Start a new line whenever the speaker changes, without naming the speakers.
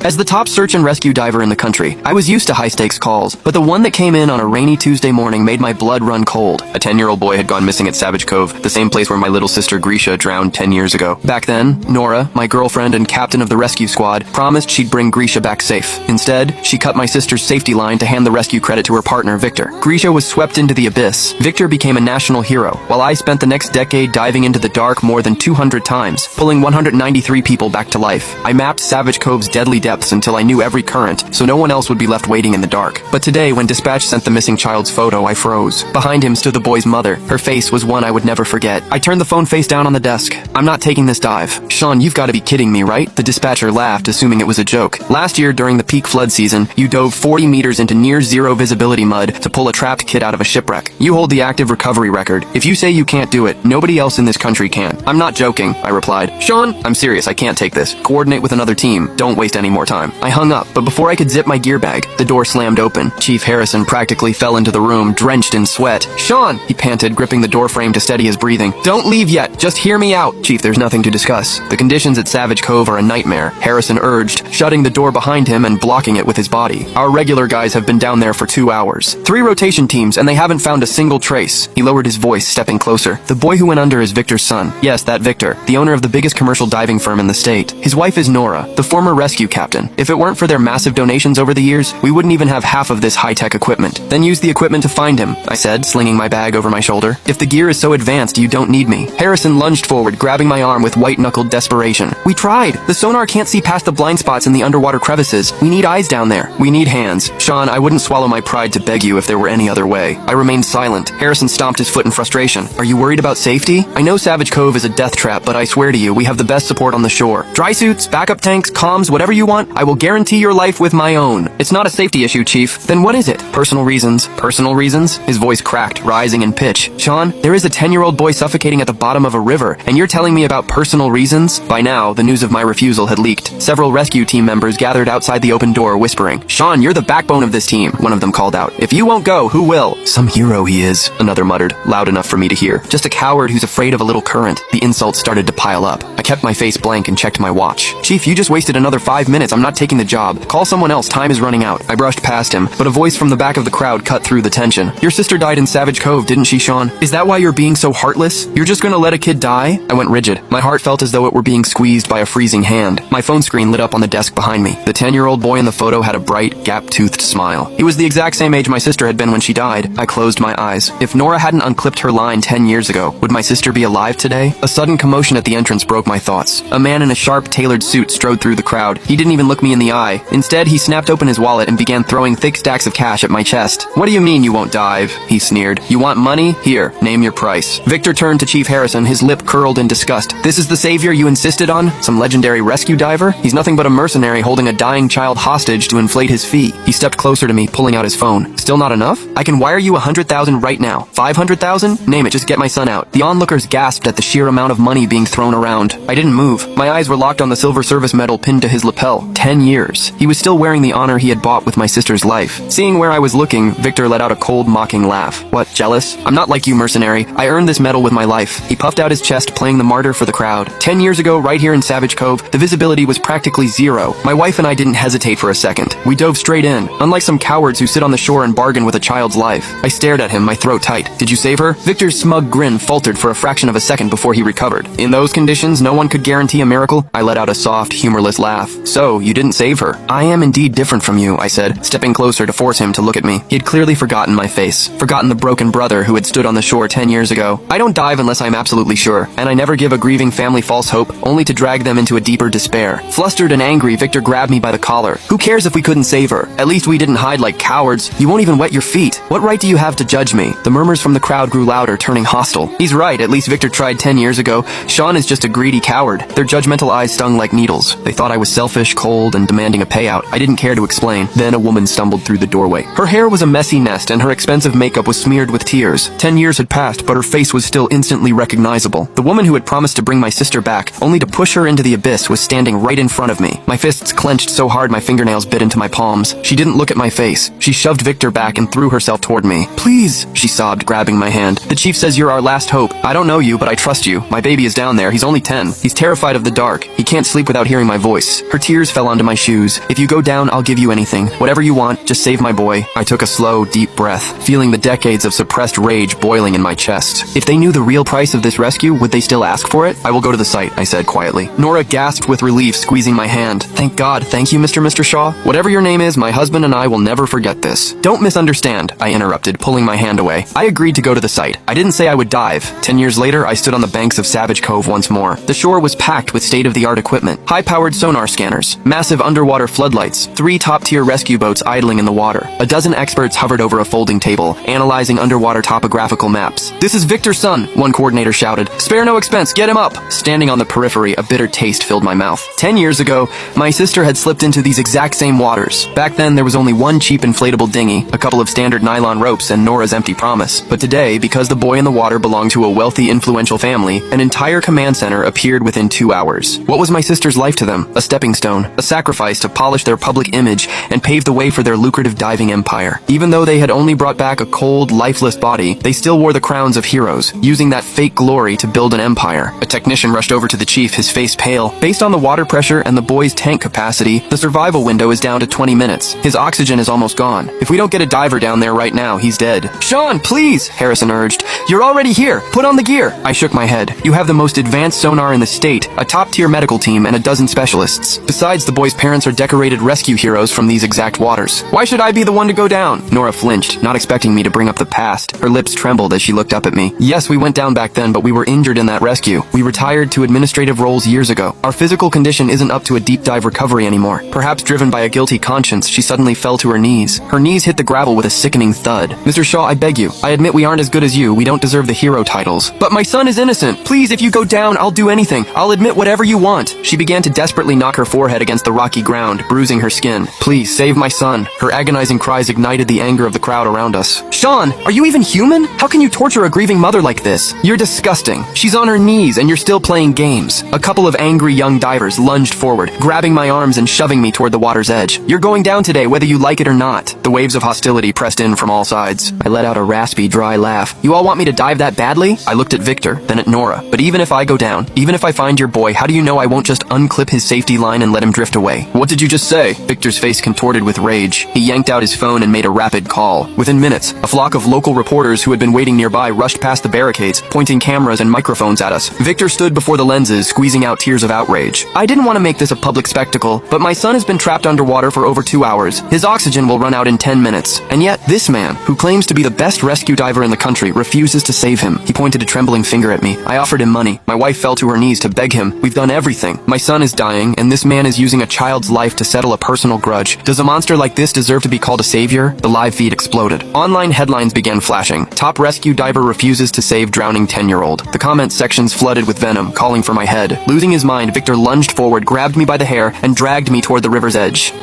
As the top search and rescue diver in the country, I was used to high-stakes calls, but the one that came in on a rainy Tuesday morning made my blood run cold. A 10-year-old boy had gone missing at Savage Cove, the same place where my little sister Grisha drowned 10 years ago. Back then, Nora, my girlfriend and captain of the rescue squad, promised she'd bring Grisha back safe. Instead, she cut my sister's safety line to hand the rescue credit to her partner, Victor. Grisha was swept into the abyss. Victor became a national hero, while I spent the next decade diving into the dark more than 200 times, pulling 193 people back to life. I mapped Savage Cove's deadly depths until I knew every current, so no one else would be left waiting in the dark. But today, when Dispatch sent the missing child's photo, I froze. Behind him stood the boy's mother. Her face was one I would never forget. I turned the phone face down on the desk. I'm not taking this dive. Sean, you've got to be kidding me, right? The dispatcher laughed, assuming it was a joke. Last year, during the peak flood season, you dove 40 meters into near-zero visibility mud to pull a trapped kid out of a shipwreck. You hold the active recovery record. If you say you can't do it, nobody else in this country can. I'm not joking, I replied. Sean, I'm serious, I can't take this. Coordinate with another team. Don't waste any more time. I hung up, but before I could zip my gear bag, the door slammed open. Chief Harrison practically fell into the room, drenched in sweat. Sean, he panted, gripping the door frame to steady his breathing. Don't leave yet. Just hear me out. Chief, there's nothing to discuss. The conditions at Savage Cove are a nightmare, Harrison urged, shutting the door behind him and blocking it with his body. Our regular guys have been down there for 2 hours. 3 rotation teams, and they haven't found a single trace. He lowered his voice, stepping closer. The boy who went under is Victor's son. Yes, that Victor, the owner of the biggest commercial diving firm in the state. His wife is Nora, the former rescue captain. If it weren't for their massive donations over the years, we wouldn't even have half of this high-tech equipment. Then use the equipment to find him, I said, slinging my bag over my shoulder. If the gear is so advanced, you don't need me. Harrison lunged forward, grabbing my arm with white-knuckled desperation. We tried. The sonar can't see past the blind spots in the underwater crevices. We need eyes down there. We need hands. Sean, I wouldn't swallow my pride to beg you if there were any other way. I remained silent. Harrison stomped his foot in frustration. Are you worried about safety? I know Savage Cove is a death trap, but I swear to you, we have the best support on the shore. Dry suits, backup tanks, comms, whatever you want, I will guarantee your life with my own. It's not a safety issue, Chief. Then what is it? Personal reasons. Personal reasons? His voice cracked, rising in pitch. Sean, there is a 10-year-old boy suffocating at the bottom of a river, and you're telling me about personal reasons? By now, the news of my refusal had leaked. Several rescue team members gathered outside the open door, whispering, Sean, you're the backbone of this team, one of them called out. If you won't go, who will? Some hero he is, another muttered, loud enough for me to hear. Just a coward who's afraid of a little current. The insults started to pile up. I kept my face blank and checked my watch. Chief, you just wasted another 5 minutes. I'm not taking the job. Call someone else. Time is running out. I brushed past him, but a voice from the back of the crowd cut through the tension. Your sister died in Savage Cove, didn't she, Sean? Is that why you're being so heartless? You're just gonna let a kid die? I went rigid. My heart felt as though it were being squeezed by a freezing hand. My phone screen lit up on the desk behind me. The 10-year-old boy in the photo had a bright, gap-toothed smile. He was the exact same age my sister had been when she died. I closed my eyes. If Nora hadn't unclipped her line 10 years ago, would my sister be alive today? A sudden commotion at the entrance broke my thoughts. A man in a sharp, tailored suit strode through the crowd. He didn't even look me in the eye. Instead, he snapped open his wallet and began throwing thick stacks of cash at my chest. What do you mean you won't dive? He sneered. You want money? Here, name your price. Victor turned to Chief Harrison, his lip curled in disgust. This is the savior you insisted on? Some legendary rescue diver? He's nothing but a mercenary holding a dying child hostage to inflate his fee. He stepped closer to me, pulling out his phone. Still not enough? I can wire you 100,000 right now. 500,000? Name it, just get my son out. The onlookers gasped at the sheer amount of money being thrown around. I didn't move. My eyes were locked on the silver service medal pinned to his lapel. 10 years. He was still wearing the honor he had bought with my sister's life. Seeing where I was looking, Victor let out a cold, mocking laugh. What, jealous? I'm not like you, mercenary. I earned this medal with my life. He puffed out his chest, playing the martyr for the crowd. 10 years ago, right here in Savage Cove, the visibility was practically zero. My wife and I didn't hesitate for a second. We dove straight in, unlike some cowards who sit on the shore and bargain with a child's life. I stared at him, my throat tight. Did you save her? Victor's smug grin faltered for a fraction of a second before he recovered. In those conditions, no one could guarantee a miracle. I let out a soft, humorless laugh. So, you didn't save her. I am indeed different from you, I said, stepping closer to force him to look at me. He had clearly forgotten my face, forgotten the broken brother who had stood on the shore 10 years ago. I don't dive unless I'm absolutely sure, and I never give a grieving family false hope, only to drag them into a deeper despair. Flustered and angry, Victor grabbed me by the collar. Who cares if we couldn't save her? At least we didn't hide like cowards. You won't even wet your feet. What right do you have to judge me? The murmurs from the crowd grew louder, turning hostile. He's right, at least Victor tried 10 years ago. Sean is just a greedy coward. Their judgmental eyes stung like needles. They thought I was selfish, cold, and demanding a payout. I didn't care to explain. Then a woman stumbled through the doorway. Her hair was a messy nest, and her expensive makeup was smeared with tears. 10 years had passed, but her face was still instantly recognizable. The woman who had promised to bring my sister back, only to push her into the abyss, was standing right in front of me. My fists clenched so hard my fingernails bit into my palms. She didn't look at my face. She shoved Victor back and threw herself toward me. Please, she sobbed, grabbing my hand. The chief says you're our last hope. I don't know you, but I trust you. My baby is down there. He's only 10. He's terrified of the dark. He can't sleep without hearing my voice. Her tears fell onto my shoes. If you go down, I'll give you anything. Whatever you want, just save my boy. I took a slow, deep breath, feeling the decades of suppressed rage boiling in my chest. If they knew the real price of this rescue, would they still ask for it? I will go to the site, I said quietly. Nora gasped with relief, squeezing my hand. Thank God. Thank you, Mr. Shaw. Whatever your name is, my husband and I will never forget this. Don't misunderstand, I interrupted, pulling my hand away. I agreed to go to the site. I didn't say I would dive. 10 years later, I stood on the banks of Savage Cove once more. The shore was packed with state-of-the-art equipment, high-powered sonar scanners, massive underwater floodlights, 3 top-tier rescue boats idling in the water. A dozen experts hovered over a folding table, analyzing underwater topographical maps. This is Victor's son, one coordinator shouted. Spare no expense, get him up! Standing on the periphery, a bitter taste filled my mouth. 10 years ago, my sister had slipped into these exact same waters. Back then, there was only one cheap inflatable dinghy, a couple of standard nylon ropes, and Nora's empty promise. But today, because the boy in the water belonged to a wealthy, influential family, an entire command center appeared within 2 hours. What was my sister's life to them? A stepping stone, a sacrifice to polish their public image and pave the way for their lucrative diving empire. Even though they had only brought back a cold, lifeless body, they still wore the crowns of heroes, using that fake glory to build an empire. A technician rushed over to the chief, his face pale. Based on the water pressure and the boy's tank capacity, the survival window is down to 20 minutes. His oxygen is almost gone. If we don't get a diver down there right now, he's dead. Sean, please, Harrison urged. You're already here. Put on the gear. I shook my head. You have the most advanced sonar in the state, a top-tier medical team, and a dozen specialists. Besides, the boy's parents are decorated rescue heroes from these exact waters. Why should I be the one to go down? Nora flinched, not expecting me to bring up the past. Her lips trembled as she looked up at me. Yes, we went down back then, but we were injured in that rescue. We retired to administrative roles years ago. Our physical condition isn't up to a deep dive recovery anymore. Perhaps driven by a guilty conscience, she suddenly fell to her knees. Her knees hit the gravel with a sickening thud. Mr. Shaw, I beg you. I admit we aren't as good as you. We don't deserve the hero titles. But my son is innocent. Please, if you go down, I'll do anything. I'll admit whatever you want. She began to desperately knock her forehead against the rocky ground, bruising her skin. Please, save my son. Her agonizing cries ignited the anger of the crowd around us. Sean, are you even human? How can you torture a grieving mother like this? You're disgusting. She's on her knees and you're still playing games. A couple of angry young divers lunged forward, grabbing my arms and shoving me toward the water's edge. You're going down today, whether you like it or not. The waves of hostility pressed in from all sides. I let out a raspy, dry laugh. You all want me to dive that badly? I looked at Victor, then at Nora. But even if I go down, even if I find your boy, how do you know I won't just unclip his safety line and let him drift away? What did you just say? Victor's face contorted with rage. He yanked out his phone and made a rapid call. Within minutes, a flock of local reporters who had been waiting nearby rushed past the barricades, pointing cameras and microphones at us. Victor stood before the lenses, squeezing out tears of outrage. I didn't want to make this a public spectacle, but my son has been trapped underwater for over 2 hours. His oxygen will run out in 10 minutes. And yet, this man, who claims to be the best rescue diver in the country, refuses to save him. He pointed a trembling finger at me. I offered him money. My wife fell to her knees to beg him. We've done everything. My son is dying, and this man is using a child's life to settle a personal grudge. Does a monster like this deserve to be called a savior? The live feed exploded. Online headlines began flashing. Top rescue diver refuses to save drowning 10-year-old. The comment sections flooded with venom, calling for my head. Losing his mind, Victor lunged forward, grabbed me by the hair, and dragged me toward the river's edge.